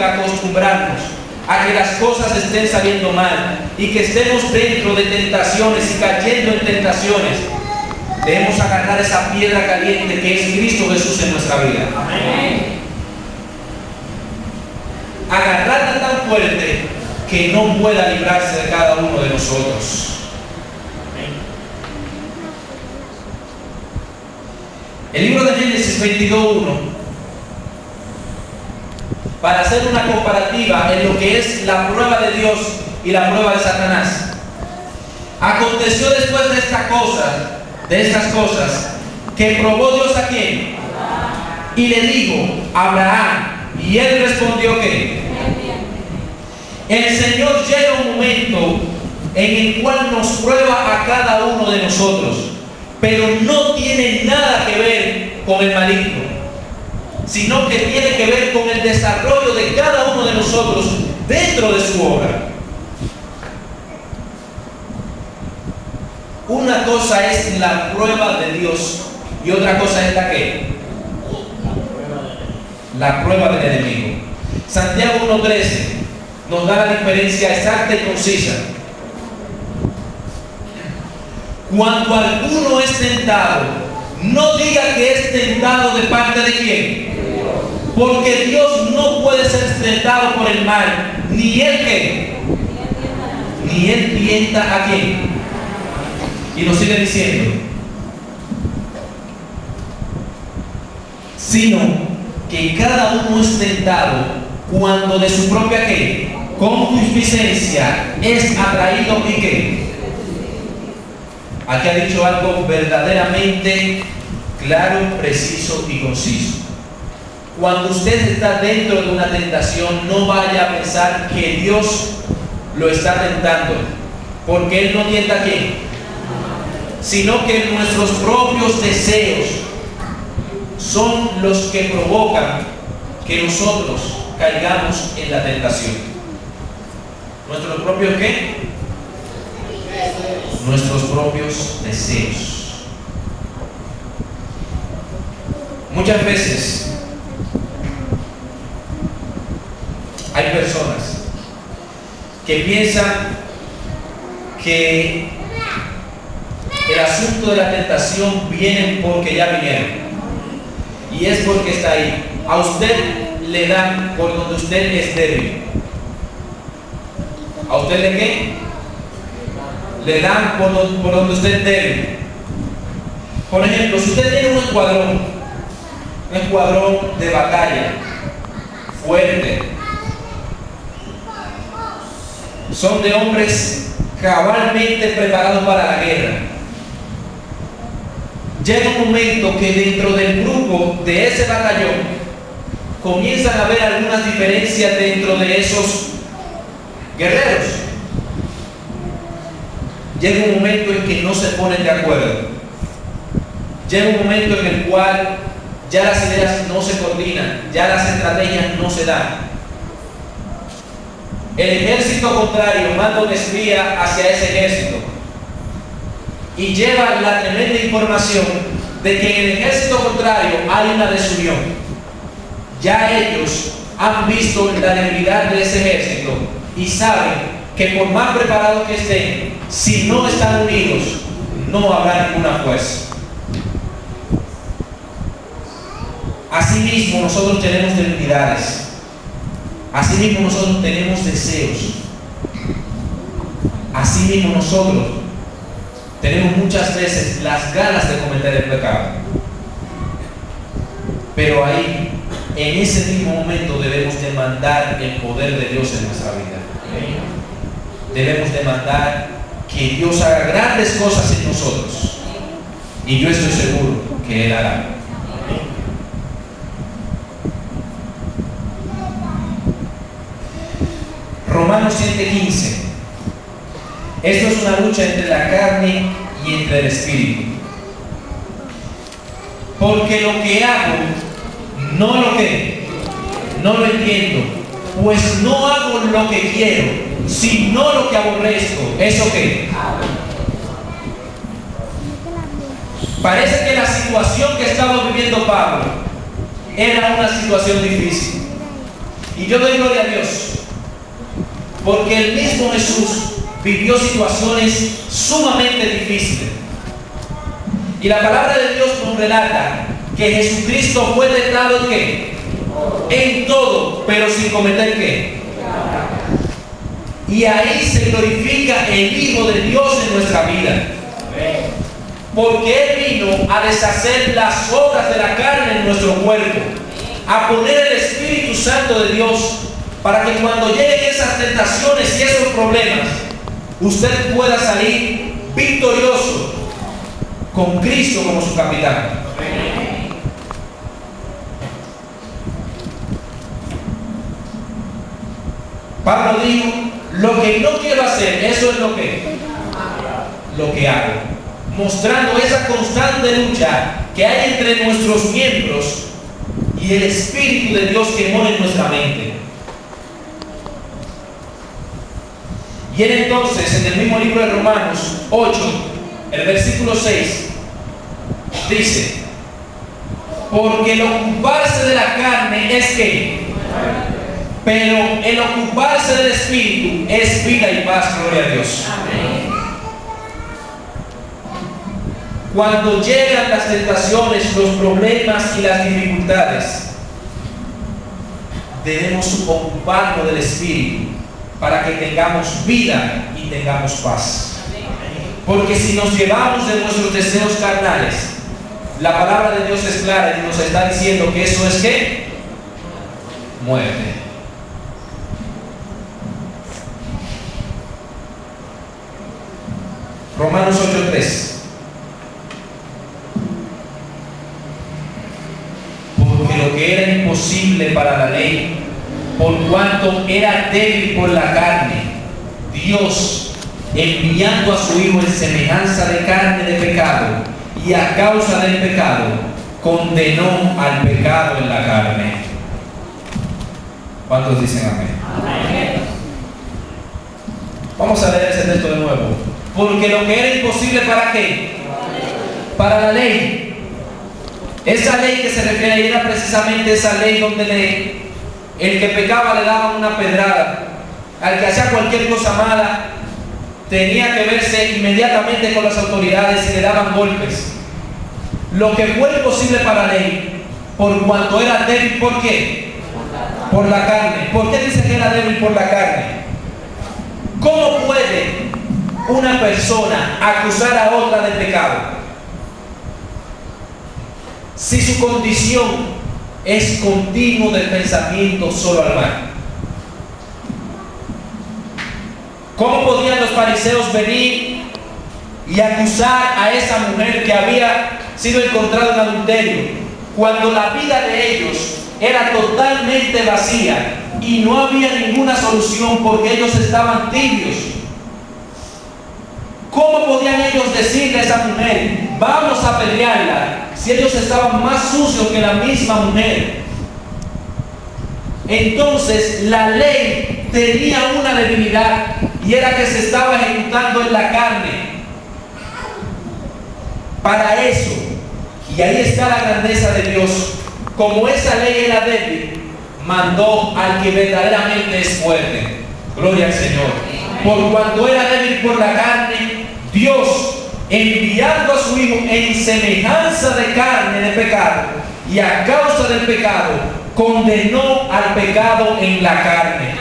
nunca acostumbrarnos a que las cosas estén saliendo mal y que estemos dentro de tentaciones y cayendo en tentaciones. Debemos agarrar esa piedra caliente que es Cristo Jesús en nuestra vida. Amén. Agarrarla tan fuerte que no pueda librarse de cada uno de nosotros. El libro de Génesis 22:1, para hacer una comparativa en lo que es la prueba de Dios y la prueba de Satanás. Aconteció después de estas cosas, que probó Dios a quién. Y le dijo, Abraham, y él respondió que el Señor llega un momento en el cual nos prueba a cada uno de nosotros, pero no tiene nada que ver con el maligno, sino que tiene que ver con el desarrollo de cada uno de nosotros dentro de su obra. Una cosa es la prueba de Dios y otra cosa es la que la prueba del enemigo. Santiago 1:13 nos da la diferencia exacta y concisa. Cuando alguno es tentado, no diga que es tentado de parte de quién, porque Dios no puede ser tentado por el mal, ni él que, ni él tienta a quién. Y nos sigue diciendo, sino que cada uno es tentado cuando de su propia ¿qué? Concupiscencia es atraído y ¿qué? Aquí ha dicho algo verdaderamente claro, preciso y conciso. Cuando usted está dentro de una tentación, no vaya a pensar que Dios lo está tentando, porque Él no tienta a quién, sino que nuestros propios deseos son los que provocan que nosotros caigamos en la tentación. ¿Nuestros propios qué? Nuestros propios deseos. Muchas veces hay personas que piensan que el asunto de la tentación viene porque ya vinieron, y es porque está ahí. A usted le dan por donde usted es débil. ¿A usted le qué? Le dan por donde usted es débil. Por ejemplo, si usted tiene un escuadrón de batalla fuerte, son de hombres cabalmente preparados para la guerra. Llega un momento que dentro del grupo de ese batallón comienzan a haber algunas diferencias dentro de esos guerreros. Llega un momento en que no se ponen de acuerdo. Llega un momento en el cual ya las ideas no se coordinan, ya las estrategias no se dan. El ejército contrario manda un espía hacia ese ejército y lleva la tremenda información de que en el ejército contrario hay una desunión. Ya ellos han visto la debilidad de ese ejército y saben que por más preparados que estén, si no están unidos, no habrá ninguna fuerza. Asimismo, nosotros tenemos debilidades. Asimismo, nosotros tenemos deseos. Asimismo, nosotros tenemos muchas veces las ganas de cometer el pecado. Pero ahí, en ese mismo momento, debemos demandar el poder de Dios en nuestra vida. Debemos demandar que Dios haga grandes cosas en nosotros. Y yo estoy seguro que Él hará. Romanos 7:15. Esto es una lucha entre la carne y entre el espíritu. Porque lo que hago, no lo entiendo, pues no hago lo que quiero, sino lo que aborrezco. ¿Eso qué? Parece que la situación que estaba viviendo Pablo era una situación difícil. Y yo doy gloria a Dios, porque el mismo Jesús vivió situaciones sumamente difíciles. Y la palabra de Dios nos relata que Jesucristo fue tentado en ¿qué? En todo, pero sin cometer ¿qué? Y ahí se glorifica el Hijo de Dios en nuestra vida. Porque Él vino a deshacer las obras de la carne en nuestro cuerpo, a poner el Espíritu Santo de Dios, para que cuando lleguen esas tentaciones y esos problemas, usted pueda salir victorioso con Cristo como su capitán. Pablo dijo: lo que no quiero hacer, eso es lo que hago, mostrando esa constante lucha que hay entre nuestros miembros y el Espíritu de Dios que mora en nuestra mente. Y él entonces, en el mismo libro de Romanos 8, el versículo 6, dice: porque el ocuparse de la carne es ¿qué? Pero el ocuparse del Espíritu es vida y paz. Gloria a Dios. Amén. Cuando llegan las tentaciones, los problemas y las dificultades, debemos ocuparnos del Espíritu para que tengamos vida y tengamos paz. Porque si nos llevamos de nuestros deseos carnales, la palabra de Dios es clara y nos está diciendo que eso es ¿qué? Muerte. Romanos 8:3. Porque lo que era imposible para la ley, por cuanto era débil por la carne, Dios, enviando a su Hijo en semejanza de carne de pecado, y a causa del pecado, condenó al pecado en la carne. ¿Cuántos dicen amén? Amén. Vamos a leer ese texto de nuevo. Porque lo que era imposible, ¿para qué? Para la ley. Esa ley que se refiere ahí era precisamente esa ley donde el que pecaba le daban una pedrada. Al que hacía cualquier cosa mala tenía que verse inmediatamente con las autoridades y le daban golpes. Lo que fue imposible para la ley, por cuanto era débil, ¿por qué? Por la carne. ¿Por qué dice que era débil por la carne? ¿Cómo puede una persona acusar a otra de pecado si su condición es continuo del pensamiento solo al mal? ¿Cómo podían los fariseos venir y acusar a esa mujer que había sido encontrada en adulterio cuando la vida de ellos era totalmente vacía y no había ninguna solución porque ellos estaban tibios? ¿Cómo podían ellos decirle a esa mujer: vamos a pelearla, si ellos estaban más sucios que la misma mujer? Entonces la ley tenía una debilidad, y era que se estaba ejecutando en la carne. Para eso, y ahí está la grandeza de Dios, como esa ley era débil, mandó al que verdaderamente es fuerte. Gloria al Señor. Por cuanto era débil por la carne, Dios, enviando a su Hijo en semejanza de carne de pecado, y a causa del pecado, condenó al pecado en la carne.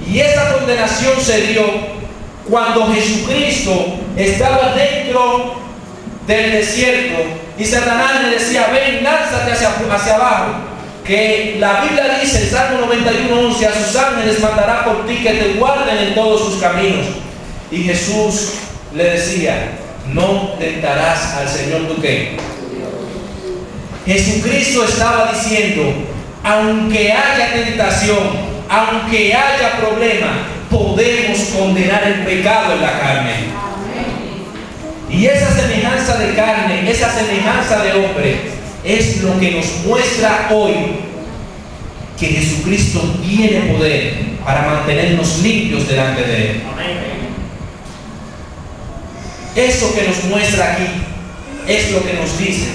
Y esa condenación se dio cuando Jesucristo estaba dentro del desierto y Satanás le decía: ven, lánzate hacia abajo, que la Biblia dice en Salmo 91:11: a sus ángeles mandará por ti que te guarden en todos sus caminos. Y Jesús le decía: no tentarás al Señor tu ¿qué? Jesucristo estaba diciendo: aunque haya tentación, aunque haya problema, podemos condenar el pecado en la carne. Y esa semejanza de carne, esa semejanza de hombre, es lo que nos muestra hoy que Jesucristo tiene poder para mantenernos limpios delante de Él. Eso que nos muestra aquí es lo que nos dice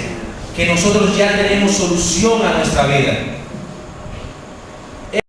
que nosotros ya tenemos solución a nuestra vida.